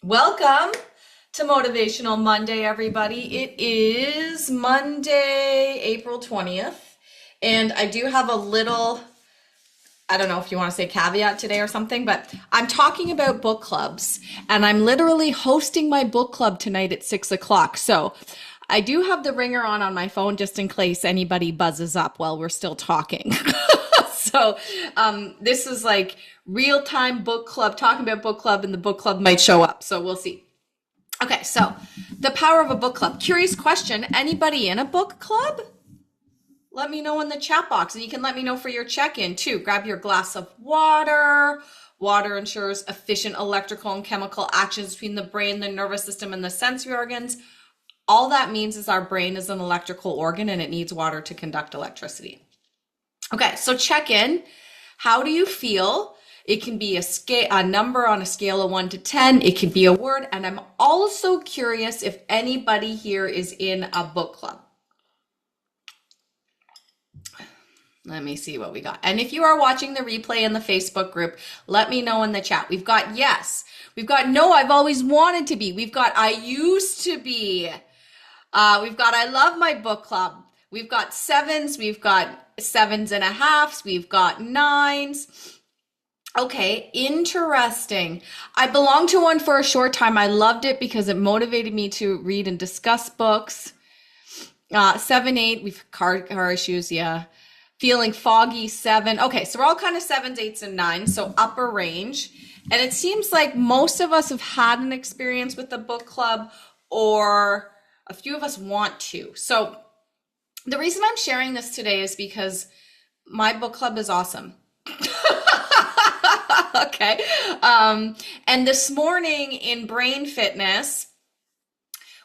Welcome to Motivational Monday, everybody. It is Monday, April 20th, and I do have a little, I don't know if you want to say caveat today or something, but I'm talking about book clubs, and I'm literally hosting my book club tonight at 6 o'clock. So I do have the ringer on my phone just in case anybody buzzes up while we're still talking. So this is like real-time book club, talking about book club, and the book club might show up. So we'll see. Okay, so the power of a book club. Curious question, anybody in a book club? Let me know in the chat box, and you can let me know for your check-in too. Grab your glass of water. Water ensures efficient electrical and chemical actions between the brain, the nervous system, and the sensory organs. All that means is our brain is an electrical organ and it needs water to conduct electricity. Okay, so check in. How do you feel? It can be a number on a scale of 1 to 10. It could be a word. And I'm also curious if anybody here is in a book club. Let me see what we got. And if you are watching the replay in the Facebook group, let me know in the chat. We've got yes. We've got no, I've always wanted to be. We've got I used to be. We've got I love my book club. We've got sevens. We've got 7.5s. We've got 9s. Okay, interesting. I belonged to one for a short time. I loved it because it motivated me to read and discuss books. 7, 8, we've car issues, yeah. Feeling foggy, 7. Okay, so we're all kind of 7s, 8s, and 9s, so upper range. And it seems like most of us have had an experience with the book club, or a few of us want to. So the reason I'm sharing this today is because my book club is awesome. Okay. And this morning in Brain Fitness,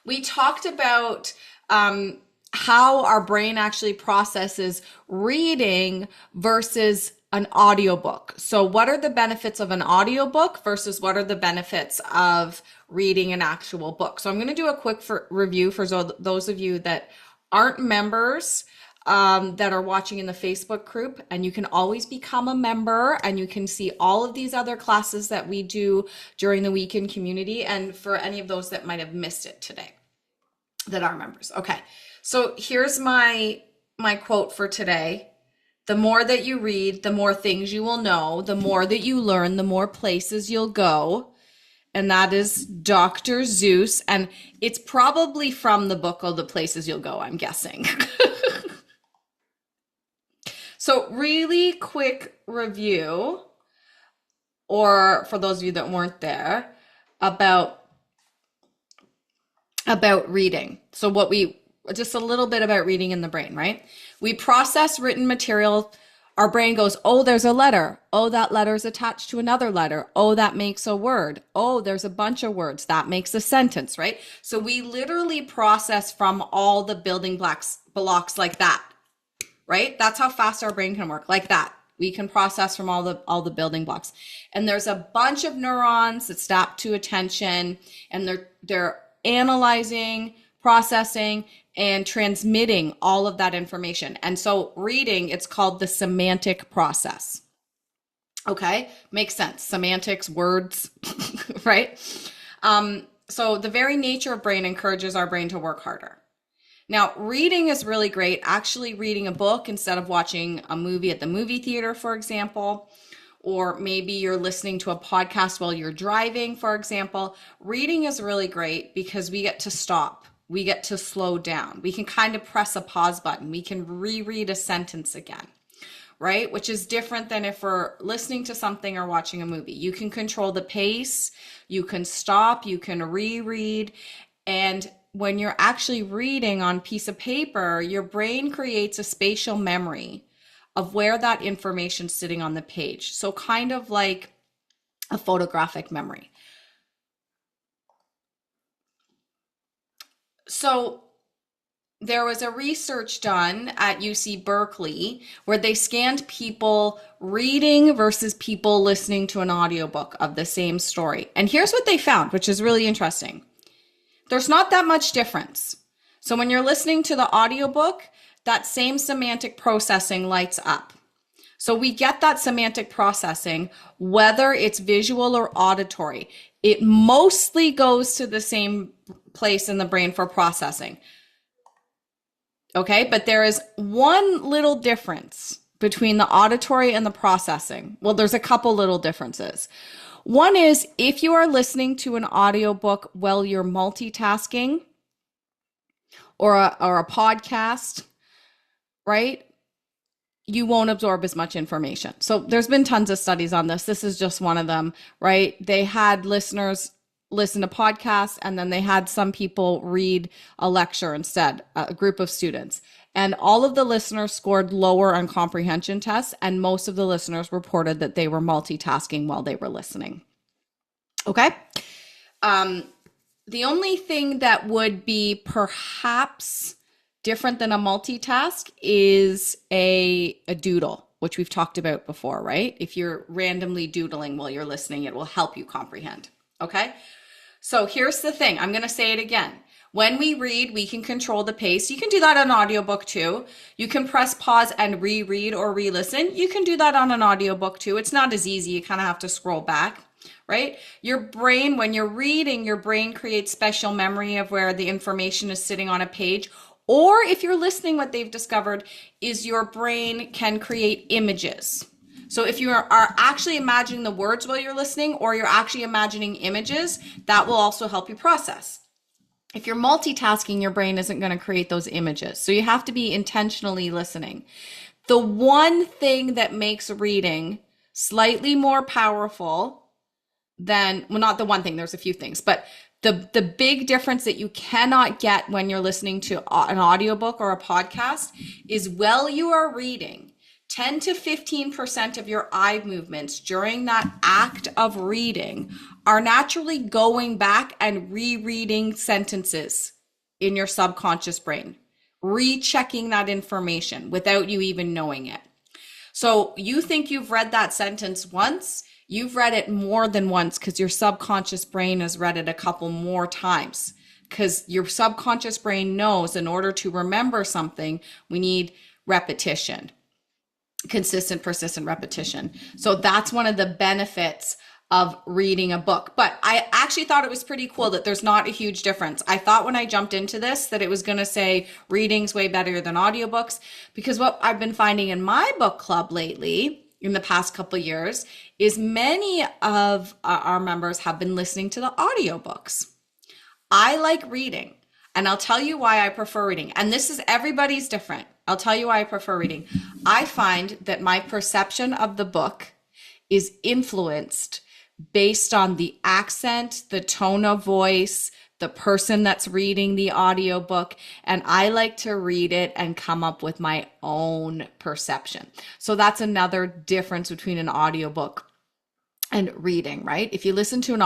we talked about how our brain actually processes reading versus an audiobook. So what are the benefits of an audiobook versus what are the benefits of reading an actual book? So I'm going to do a quick review for those of you that aren't members that are watching in the Facebook group, and you can always become a member and you can see all of these other classes that we do during the weekend community, and for any of those that might have missed it today that are members. Okay, so here's my quote for today. The more that you read, the more things you will know. The more that you learn, the more places you'll go. And that is Dr. Seuss. And it's probably from the book All the Places You'll Go, I'm guessing. So really quick review, or for those of you that weren't there, about reading. So just a little bit about reading in the brain, right? We process written material. Our brain goes, oh, there's a letter. Oh, that letter is attached to another letter. Oh, that makes a word. Oh, there's a bunch of words. That makes a sentence, right? So we literally process from all the building blocks like that, right? That's how fast our brain can work, like that. We can process from all the building blocks. And there's a bunch of neurons that snap to attention, and they're analyzing, processing, and transmitting all of that information. And so reading, it's called the semantic process. Okay, makes sense. Semantics, words, right? So the very nature of brain encourages our brain to work harder. Now, reading is really great. Actually reading a book instead of watching a movie at the movie theater, for example, or maybe you're listening to a podcast while you're driving, for example. Reading is really great because we get to stop. We get to slow down. We can kind of press a pause button. We can reread a sentence again, right? Which is different than if we're listening to something or watching a movie. You can control the pace, you can stop, you can reread. And when you're actually reading on a piece of paper, your brain creates a spatial memory of where that information's sitting on the page. So kind of like a photographic memory. So there was a research done at UC Berkeley where they scanned people reading versus people listening to an audiobook of the same story. And here's what they found, which is really interesting. There's not that much difference. So when you're listening to the audiobook, that same semantic processing lights up. So we get that semantic processing, whether it's visual or auditory. It mostly goes to the same place in the brain for processing. Okay, but there is one little difference between the auditory and the processing. Well, there's a couple little differences. One is if you are listening to an audiobook while you're multitasking or a podcast, right? You won't absorb as much information. So there's been tons of studies on this. This is just one of them, right? They had listeners listen to podcasts, and then they had some people read a lecture instead, a group of students. And all of the listeners scored lower on comprehension tests, and most of the listeners reported that they were multitasking while they were listening. Okay? The only thing that would be perhaps different than a multitask is a doodle, which we've talked about before, right? If you're randomly doodling while you're listening, it will help you comprehend. Okay? So here's the thing. I'm going to say it again. When we read, we can control the pace. You can do that on an audiobook too. You can press pause and reread or re-listen. You can do that on an audiobook too. It's not as easy. You kind of have to scroll back, right? Your brain, when you're reading, your brain creates special memory of where the information is sitting on a page. Or if you're listening, what they've discovered is your brain can create images. So if you are actually imagining the words while you're listening, or you're actually imagining images, that will also help you process. If you're multitasking, your brain isn't going to create those images. So you have to be intentionally listening. The one thing that makes reading slightly more powerful than, well, not the one thing, there's a few things, but the big difference that you cannot get when you're listening to an audiobook or a podcast is while you are reading, 10 to 15% of your eye movements during that act of reading are naturally going back and rereading sentences in your subconscious brain, rechecking that information without you even knowing it. So you think you've read that sentence once, you've read it more than once because your subconscious brain has read it a couple more times, because your subconscious brain knows in order to remember something, we need repetition. Consistent, persistent repetition. So that's one of the benefits of reading a book. But I actually thought it was pretty cool that there's not a huge difference. I thought when I jumped into this that it was going to say reading's way better than audiobooks, because what I've been finding in my book club lately, in the past couple of years, is many of our members have been listening to the audiobooks. I like reading, and I'll tell you why I prefer reading. And this is, everybody's different. I'll tell you why I prefer reading. I find that my perception of the book is influenced based on the accent, the tone of voice, the person that's reading the audiobook, and I like to read it and come up with my own perception. So that's another difference between an audiobook and reading, right? If you listen to an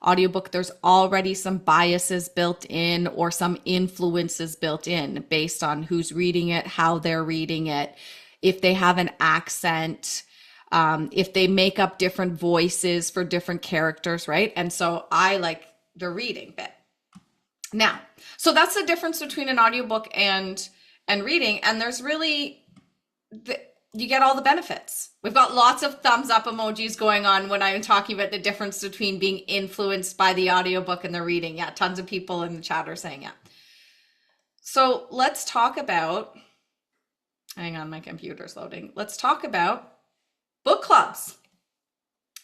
audiobook, there's already some biases built in or some influences built in based on who's reading it, how they're reading it, if they have an accent, if they make up different voices for different characters, right? And so I like the reading bit. Now, so that's the difference between an audiobook and reading. And there's really, you get all the benefits. We've got lots of thumbs up emojis going on when I'm talking about the difference between being influenced by the audiobook and the reading. Yeah, tons of people in the chat are saying it. So let's talk about, hang on, my computer's loading. Let's talk about book clubs.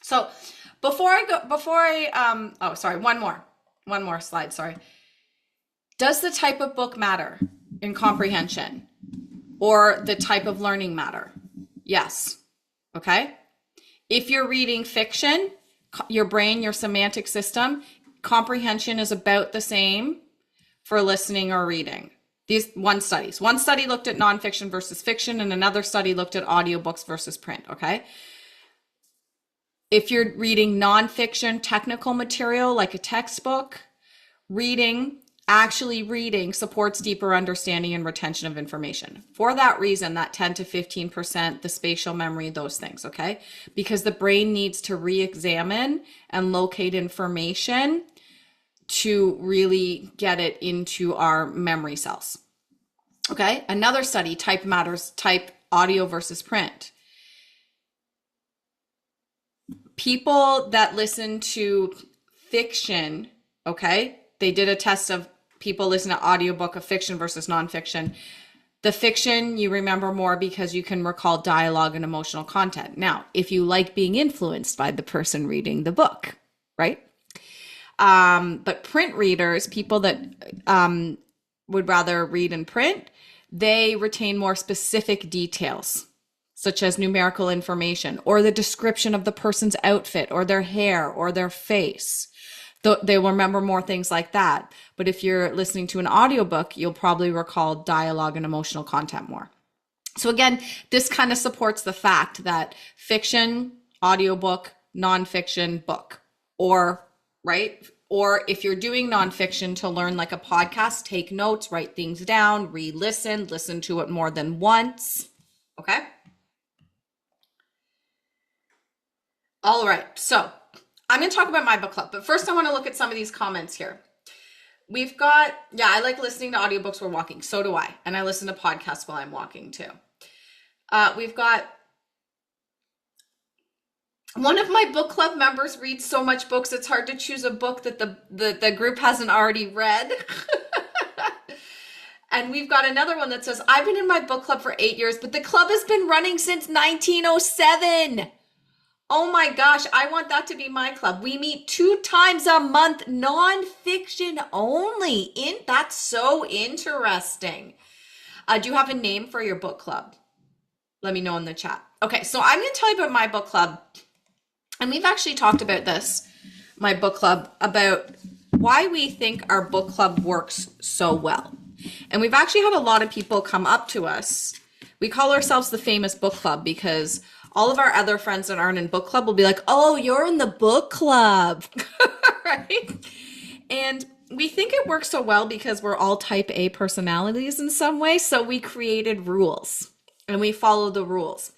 So one more slide, sorry. Does the type of book matter in comprehension, or the type of learning matter? Yes. Okay. If you're reading fiction, your brain, your semantic system, comprehension is about the same for listening or reading. One study looked at nonfiction versus fiction, and another study looked at audiobooks versus print. Okay. If you're reading nonfiction technical material like a textbook, actually reading supports deeper understanding and retention of information. For that reason, that 10 to 15%, the spatial memory, those things, okay? Because the brain needs to re-examine and locate information to really get it into our memory cells, okay? Another study, type matters, type audio versus print. People that listen to fiction, okay, they did a test of people listening to audiobook of fiction versus nonfiction. The fiction you remember more because you can recall dialogue and emotional content. Now, if you like being influenced by the person reading the book, right? But print readers, people that would rather read in print, they retain more specific details, such as numerical information or the description of the person's outfit or their hair or their face. They will remember more things like that. But if you're listening to an audiobook, you'll probably recall dialogue and emotional content more. So again, this kind of supports the fact that fiction, audiobook, nonfiction, book, or right? Or if you're doing nonfiction to learn like a podcast, take notes, write things down, re-listen, listen to it more than once. Okay? All right, so I'm going to talk about my book club, but first I want to look at some of these comments here. We've got, yeah, I like listening to audiobooks while walking. So do I. And I listen to podcasts while I'm walking too. We've got one of my book club members reads so much books, it's hard to choose a book that the group hasn't already read. And we've got another one that says, I've been in my book club for 8 years, but the club has been running since 1907. Oh my gosh, I want that to be my club. We meet 2 times a month, nonfiction only. That's so interesting. Do you have a name for your book club? Let me know in the chat. Okay, so I'm going to tell you about my book club. And we've actually talked about this, my book club, about why we think our book club works so well. And we've actually had a lot of people come up to us. We call ourselves the famous book club because all of our other friends that aren't in book club will be like, oh, you're in the book club, right? And we think it works so well because we're all type A personalities in some way. So we created rules and we follow the rules.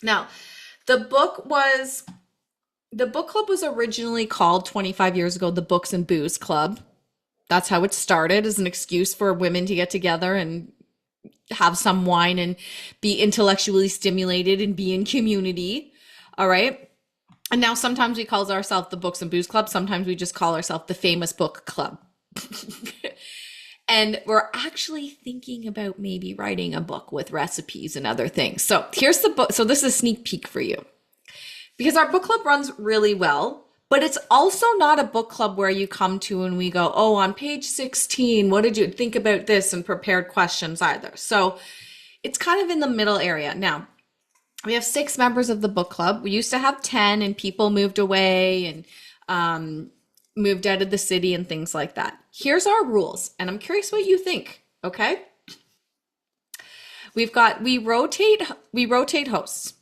Now, the book club was originally called 25 years ago, the Books and Booze Club. That's how it started, as an excuse for women to get together and have some wine and be intellectually stimulated and be in community. All right. And now sometimes we call ourselves the Books and Booze Club. Sometimes we just call ourselves the Famous Book Club. And we're actually thinking about maybe writing a book with recipes and other things. So here's the book. So this is a sneak peek for you. Because our book club runs really well, but it's also not a book club where you come to and we go, oh, on page 16, what did you think about this, and prepared questions either. So it's kind of in the middle area. Now, we have 6 members of the book club. We used to have 10 and people moved away and moved out of the city and things like that. Here's our rules, and I'm curious what you think, okay? We rotate hosts.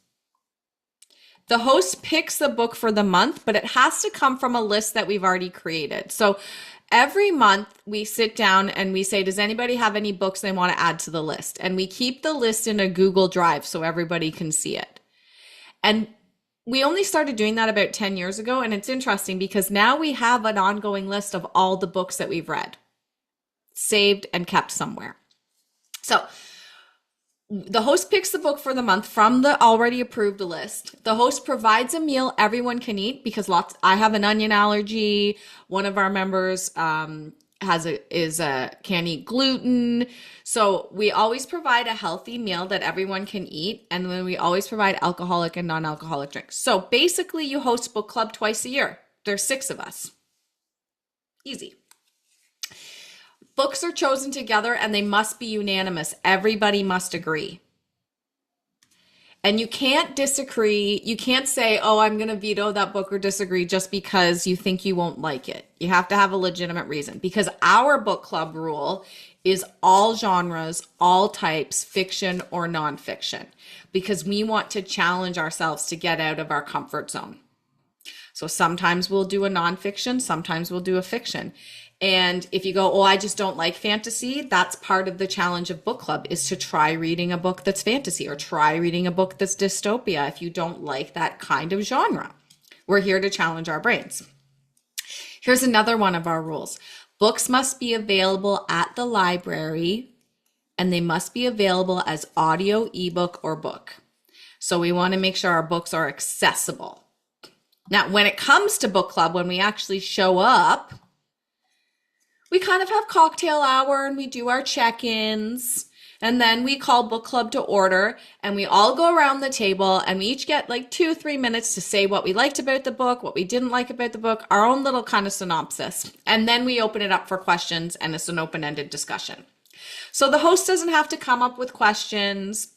The host picks the book for the month, but it has to come from a list that we've already created. So every month we sit down and we say, does anybody have any books they want to add to the list? And we keep the list in a Google Drive so everybody can see it. And we only started doing that about 10 years ago. And it's interesting because now we have an ongoing list of all the books that we've read, saved and kept somewhere. So the host picks the book for the month from the already approved list. The host provides a meal everyone can eat because I have an onion allergy. One of our members can't eat gluten. So we always provide a healthy meal that everyone can eat. And then we always provide alcoholic and non-alcoholic drinks. So basically you host book club twice a year. There's 6 of us. Easy. Books are chosen together and they must be unanimous. Everybody must agree. And you can't disagree. You can't say, oh, I'm going to veto that book or disagree just because you think you won't like it. You have to have a legitimate reason, because our book club rule is all genres, all types, fiction or nonfiction, because we want to challenge ourselves to get out of our comfort zone. So sometimes we'll do a nonfiction, sometimes we'll do a fiction. And if you go, oh, I just don't like fantasy, that's part of the challenge of book club, is to try reading a book that's fantasy or try reading a book that's dystopia if you don't like that kind of genre. We're here to challenge our brains. Here's another one of our rules. Books must be available at the library and they must be available as audio, ebook, or book. So we want to make sure our books are accessible. Now, when it comes to book club, when we actually show up, we kind of have cocktail hour and we do our check-ins. And then we call book club to order and we all go around the table and we each get like 2-3 minutes to say what we liked about the book, what we didn't like about the book, our own little kind of synopsis. And then we open it up for questions and it's an open-ended discussion. So the host doesn't have to come up with questions.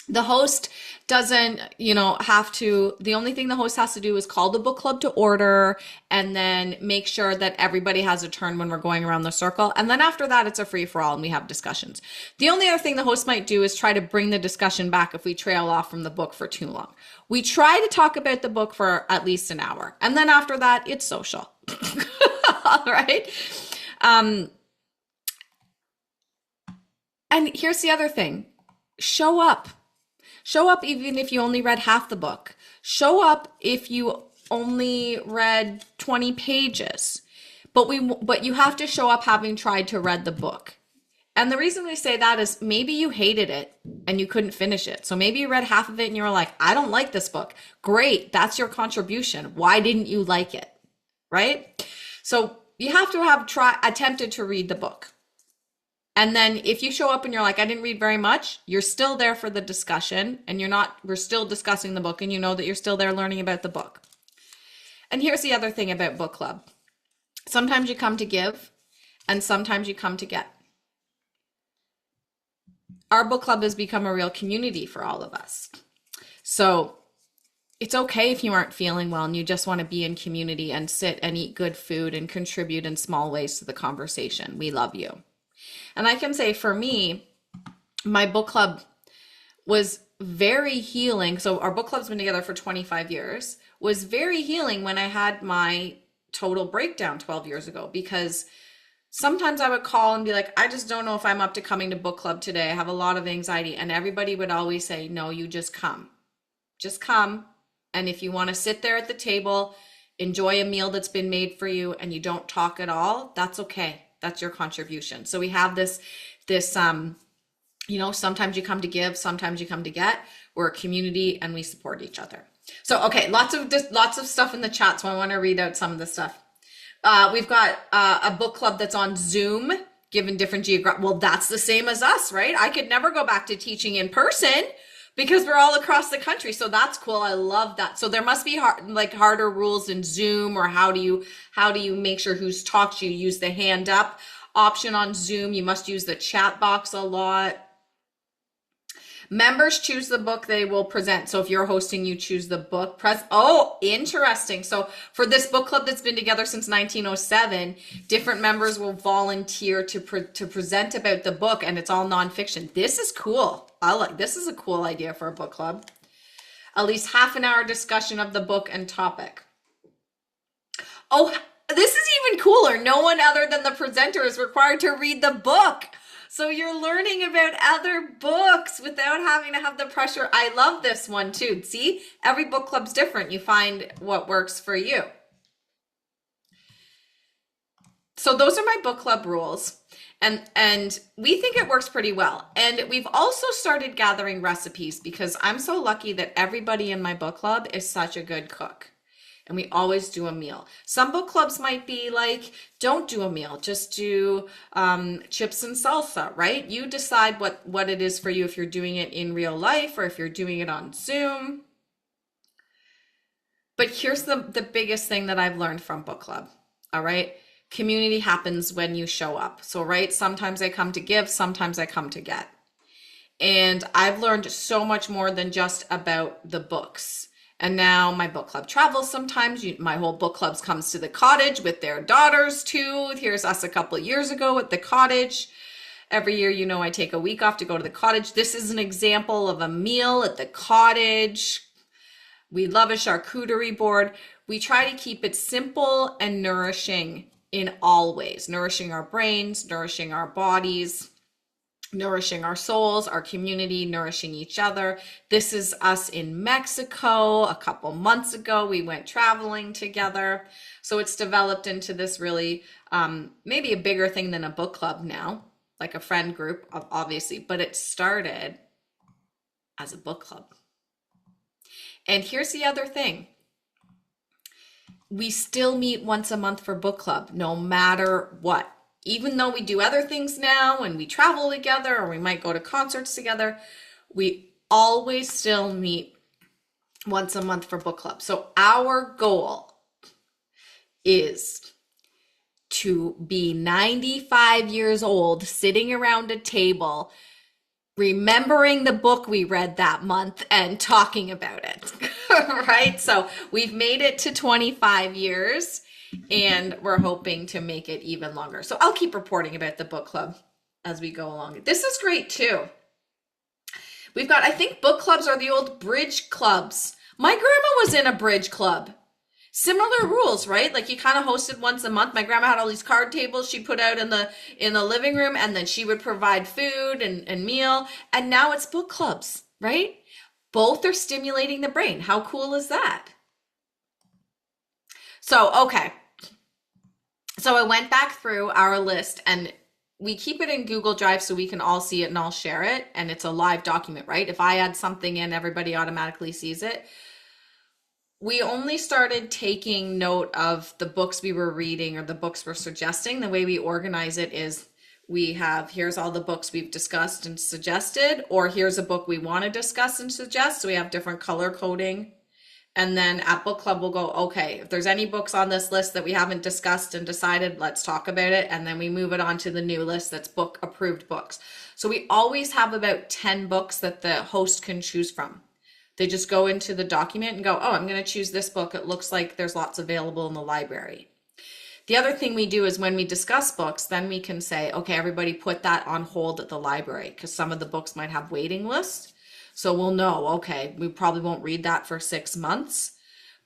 The host doesn't, have to, the only thing the host has to do is call the book club to order and then make sure that everybody has a turn when we're going around the circle. And then after that, it's a free for all and we have discussions. The only other thing the host might do is try to bring the discussion back if we trail off from the book for too long. We try to talk about the book for at least an hour. And then after that, it's social. All right. And here's the other thing. Show up. Show up even if you only read half the book. Show up if you only read 20 pages. But you have to show up having tried to read the book. And the reason we say that is maybe you hated it and you couldn't finish it. So maybe you read half of it and you were like, I don't like this book. Great, that's your contribution. Why didn't you like it? Right? So you have to have attempted to read the book. And then if you show up and you're like, I didn't read very much, you're still there for the discussion and we're still discussing the book and you know that you're still there learning about the book. And here's the other thing about book club. Sometimes you come to give and sometimes you come to get. Our book club has become a real community for all of us. So it's okay if you aren't feeling well and you just want to be in community and sit and eat good food and contribute in small ways to the conversation. We love you. And I can say for me, my book club was very healing. So our book club's been together for 25 years, was very healing when I had my total breakdown 12 years ago, because sometimes I would call and be like, I just don't know if I'm up to coming to book club today. I have a lot of anxiety. And everybody would always say, no, you just come. Just come. And if you want to sit there at the table, enjoy a meal that's been made for you and you don't talk at all, that's okay. That's your contribution. So we have this, sometimes you come to give, sometimes you come to get. We're a community and we support each other. So, okay, lots of stuff in the chat. So I want to read out some of the stuff. We've got a book club that's on Zoom, given different well, that's the same as us, right? I could never go back to teaching in person because we're all across the country. So that's cool. I love that. So there must be harder rules in Zoom, or how do you make sure who's talked to you? Use the hand up option on Zoom. You must use the chat box a lot. Members choose the book they will present. So if you're hosting, you choose the book. Oh, interesting. So for this book club that's been together since 1907, different members will volunteer to present about the book, and it's all nonfiction. This is cool. This is a cool idea for a book club. At least half an hour discussion of the book and topic. Oh, this is even cooler. No one other than the presenter is required to read the book. So you're learning about other books without having to have the pressure. I love this one too. See, every book club's different. You find what works for you. So those are my book club rules. And we think it works pretty well. And we've also started gathering recipes because I'm so lucky that everybody in my book club is such a good cook. And we always do a meal. Some book clubs might be like, don't do a meal, just do chips and salsa, right? You decide what it is for you, if you're doing it in real life or if you're doing it on Zoom. But here's the biggest thing that I've learned from book club, all right? Community happens when you show up. So, right, sometimes I come to give, sometimes I come to get. And I've learned so much more than just about the books. And now my book club travels sometimes. My whole book club comes to the cottage with their daughters too. Here's us a couple of years ago at the cottage. Every year, I take a week off to go to the cottage. This is an example of a meal at the cottage. We love a charcuterie board. We try to keep it simple and nourishing in all ways. Nourishing our brains, nourishing our bodies, nourishing our souls, our community, nourishing each other. This is us in Mexico. A couple months ago, we went traveling together. So it's developed into this really, maybe a bigger thing than a book club now, like a friend group, obviously, but it started as a book club. And here's the other thing. we still meet once a month for book club, no matter what. Even though we do other things now and we travel together or we might go to concerts together, we always still meet once a month for book club. So our goal is to be 95 years old, sitting around a table, remembering the book we read that month and talking about it, right? So we've made it to 25 years and we're hoping to make it even longer. So I'll keep reporting about the book club as we go along. This is great too. We've got, I think book clubs are the old bridge clubs. My grandma was in a bridge club. Similar rules, right? Like you kind of hosted once a month. My grandma had all these card tables she put out in the living room, and then she would provide food and meal. And now it's book clubs, right? Both are stimulating the brain. How cool is that? So, okay. So I went back through our list, and we keep it in Google Drive so we can all see it and all share it. And it's a live document, right? If I add something in, everybody automatically sees it. We only started taking note of the books we were reading or the books we're suggesting. The way we organize it is we have, here's all the books we've discussed and suggested, or here's a book we want to discuss and suggest. So we have different color coding. And then at book club, we'll go, okay, if there's any books on this list that we haven't discussed and decided, let's talk about it. And then we move it on to the new list that's book approved books. So we always have about 10 books that the host can choose from. They just go into the document and go, oh, I'm going to choose this book. It looks like there's lots available in the library. The other thing we do is when we discuss books, then we can say, okay, everybody put that on hold at the library because some of the books might have waiting lists. So we'll know, okay, we probably won't read that for 6 months,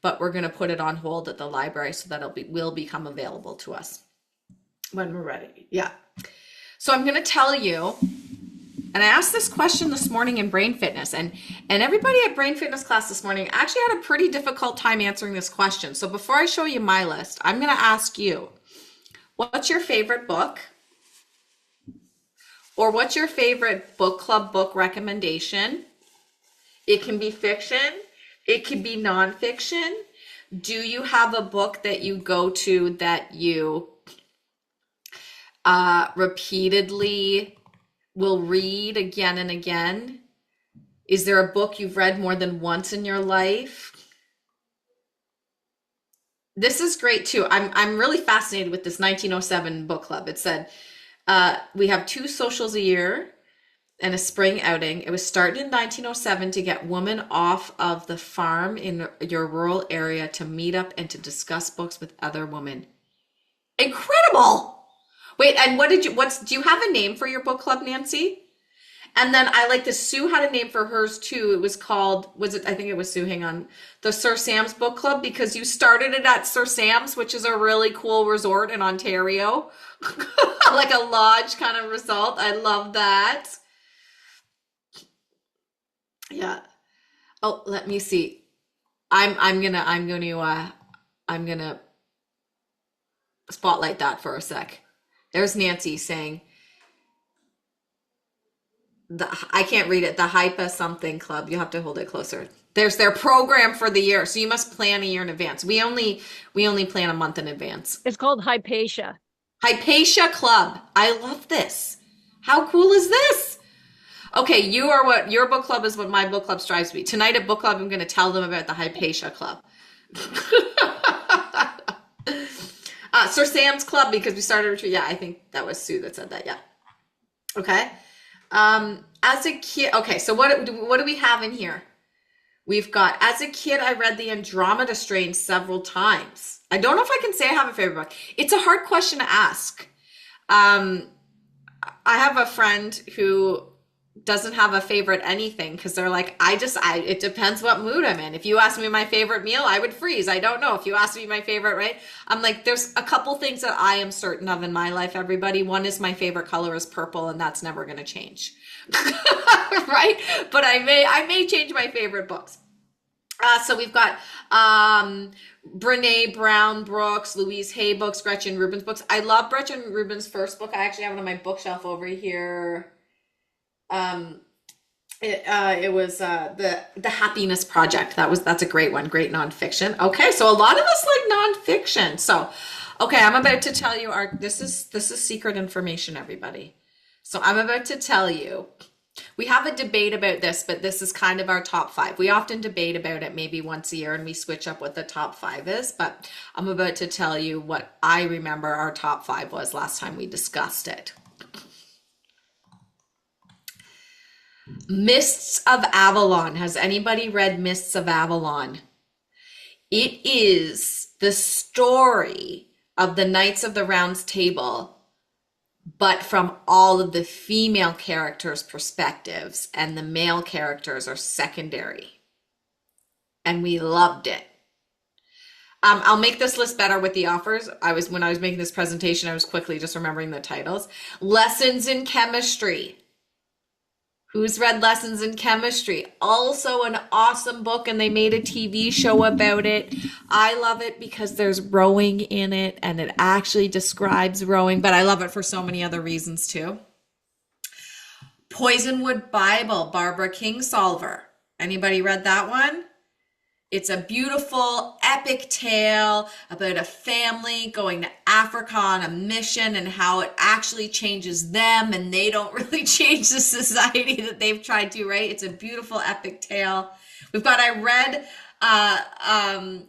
but we're going to put it on hold at the library so that it will become available to us when we're ready. Yeah. So I'm going to tell you, and I asked this question this morning in Brain Fitness, and everybody at Brain Fitness class this morning actually had a pretty difficult time answering this question. So before I show you my list, I'm going to ask you, what's your favorite book? Or what's your favorite book club book recommendation? It can be fiction. It can be nonfiction. Do you have a book that you go to that you repeatedly will read again and again? Is there a book you've read more than once in your life? This is great too. I'm really fascinated with this 1907 book club. It said, we have 2 socials a year and a spring outing. It was started in 1907 to get women off of the farm in your rural area to meet up and to discuss books with other women. Incredible. Wait, and do you have a name for your book club, Nancy? And then I like this, Sue had a name for hers too. It was called, I think it was Sue, hang on, the Sir Sam's Book Club, because you started it at Sir Sam's, which is a really cool resort in Ontario. Like a lodge kind of resort. I love that. Yeah. Oh, let me see. I'm gonna spotlight that for a sec. There's Nancy saying, I can't read it. The Hypa something club. You have to hold it closer. There's their program for the year. So you must plan a year in advance. We only plan a month in advance. It's called Hypatia. Hypatia Club. I love this. How cool is this? Okay, your book club is what my book club strives to be. Tonight at book club, I'm going to tell them about the Hypatia Club. Sir Sam's Club, because we started a retreat. Yeah, I think that was Sue that said that. Yeah. Okay. As a kid, okay, so what do we have in here? We've got, as a kid, I read the Andromeda Strain several times. I don't know if I can say I have a favorite book. It's a hard question to ask. I have a friend who doesn't have a favorite anything because they're like, it depends what mood I'm in. If you ask me my favorite meal, I would freeze. I don't know. If you ask me my favorite, right? I'm like, there's a couple things that I am certain of in my life, everybody. One is my favorite color is purple, and that's never going to change. Right? But I may change my favorite books. So we've got Brene Brown books, Louise Hay books, Gretchen Rubin's books. I love Gretchen Rubin's first book. I actually have it on my bookshelf over here. It was the Happiness Project. That's a great one. Great nonfiction. Okay, so a lot of us like nonfiction. So, okay, I'm about to tell you our this is secret information, everybody. So I'm about to tell you. We have a debate about this, but this is kind of our top five. We often debate about it maybe once a year and we switch up what the top five is, but I'm about to tell you what I remember our top five was last time we discussed it. Mists of Avalon. Has anybody read Mists of Avalon? It is the story of the Knights of the Round Table, but from all of the female characters' perspectives, and the male characters are secondary. And we loved it. I'll make this list better with the offers. When I was making this presentation, I was quickly just remembering the titles. Lessons in Chemistry. Who's read Lessons in Chemistry? Also an awesome book, and they made a TV show about it. I love it because there's rowing in it, and it actually describes rowing, but I love it for so many other reasons too. Poisonwood Bible, Barbara Kingsolver. Anybody read that one? It's a beautiful, epic tale about a family going to Africa on a mission and how it actually changes them and they don't really change the society that they've tried to, right? It's a beautiful, epic tale. We've got, I read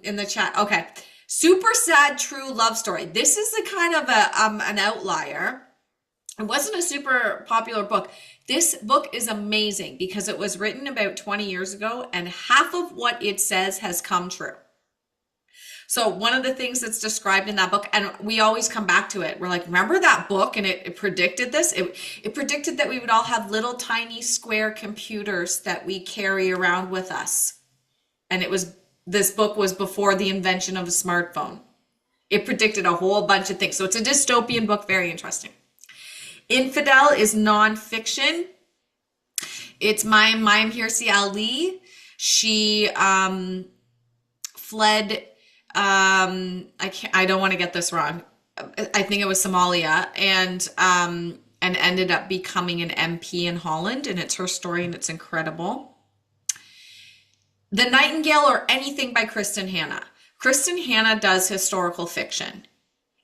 in the chat, okay. Super Sad True Love Story. This is a kind of an outlier. It wasn't a super popular book. This book is amazing because it was written about 20 years ago and half of what it says has come true. So one of the things that's described in that book, and we always come back to it, we're like, remember that book? And it predicted this. It predicted that we would all have little tiny square computers that we carry around with us. And this book was before the invention of a smartphone. It predicted a whole bunch of things. So it's a dystopian book, very interesting. Infidel is nonfiction. It's Maim Hirsi Ali. She fled. I don't want to get this wrong. I think it was Somalia, and ended up becoming an MP in Holland. And it's her story, and it's incredible. The Nightingale or Anything by Kristen Hanna. Kristen Hanna does historical fiction,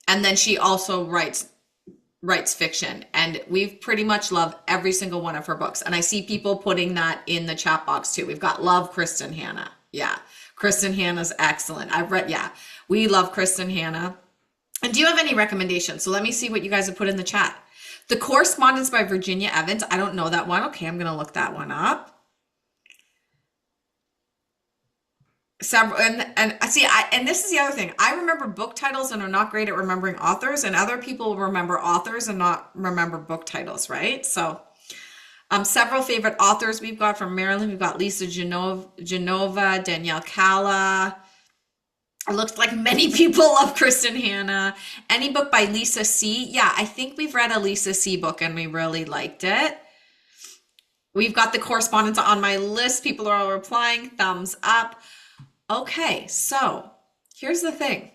and then she also writes fiction, and we've pretty much loved every single one of her books. And I see people putting that in the chat box too. We've got love Kristen Hanna. Yeah, Kristen Hanna's excellent. We love Kristen Hanna. And do you have any recommendations? So let me see what you guys have put in the chat. The Correspondence by Virginia Evans. I don't know that one. Okay, I'm gonna look that one up. Several, and see, and this is the other thing. I remember book titles and are not great at remembering authors, and other people remember authors and not remember book titles, right? So, several favorite authors we've got from Maryland. We've got Lisa Genova, Danielle Calla. It looks like many people love Kristen Hanna. Any book by Lisa C. Yeah, I think we've read a Lisa C. book and we really liked it. We've got The Correspondence on my list. People are all replying. Thumbs up. Okay, so here's the thing.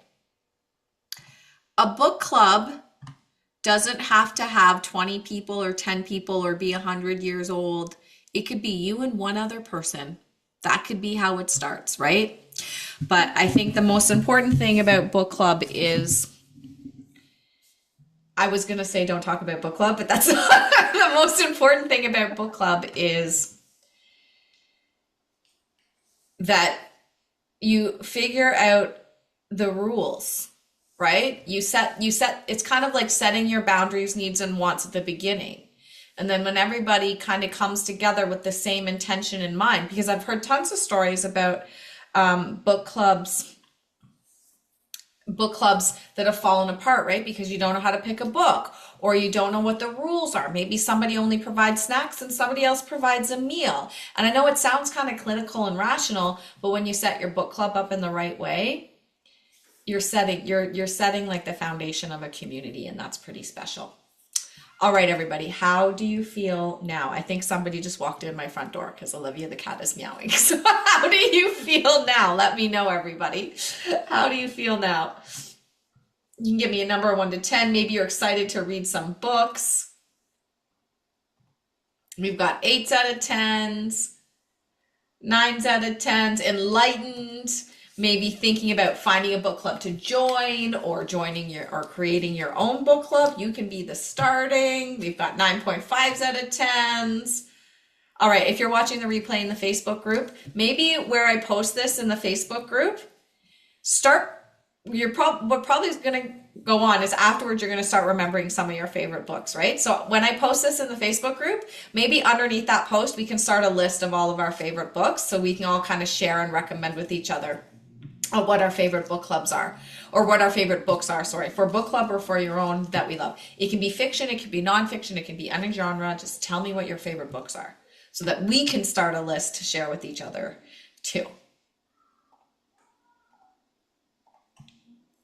A book club doesn't have to have 20 people or 10 people or be 100 years old. It could be you and one other person. That could be how it starts, right? But I think the most important thing about book club is, I was going to say don't talk about book club, but that's the most important thing about book club is that you figure out the rules, right? You set, it's kind of like setting your boundaries, needs, and wants at the beginning. And then when everybody kind of comes together with the same intention in mind, because I've heard tons of stories about book clubs that have fallen apart, right? Because you don't know how to pick a book, or you don't know what the rules are. Maybe somebody only provides snacks and somebody else provides a meal. And I know it sounds kind of clinical and rational, but when you set your book club up in the right way, you're setting like the foundation of a community, and that's pretty special. All right, everybody, how do you feel now? I think somebody just walked in my front door because Olivia the cat is meowing. So how do you feel now? Let me know, everybody. How do you feel now? You can give me a number 1 to 10. Maybe you're excited to read some books. We've got 8s out of 10s, 9s out of 10s, enlightened, maybe thinking about finding a book club to join or creating your own book club. You can be the starting. We've got 9.5s out of 10s. All right, if you're watching the replay in the Facebook group, maybe where I post this in the Facebook group, what probably is going to go on is afterwards you're going to start remembering some of your favorite books, right? So when I post this in the Facebook group, maybe underneath that post, we can start a list of all of our favorite books so we can all kind of share and recommend with each other what our favorite book clubs are, or what our favorite books are, for book club or for your own that we love. It can be fiction, it can be nonfiction, it can be any genre. Just tell me what your favorite books are so that we can start a list to share with each other too.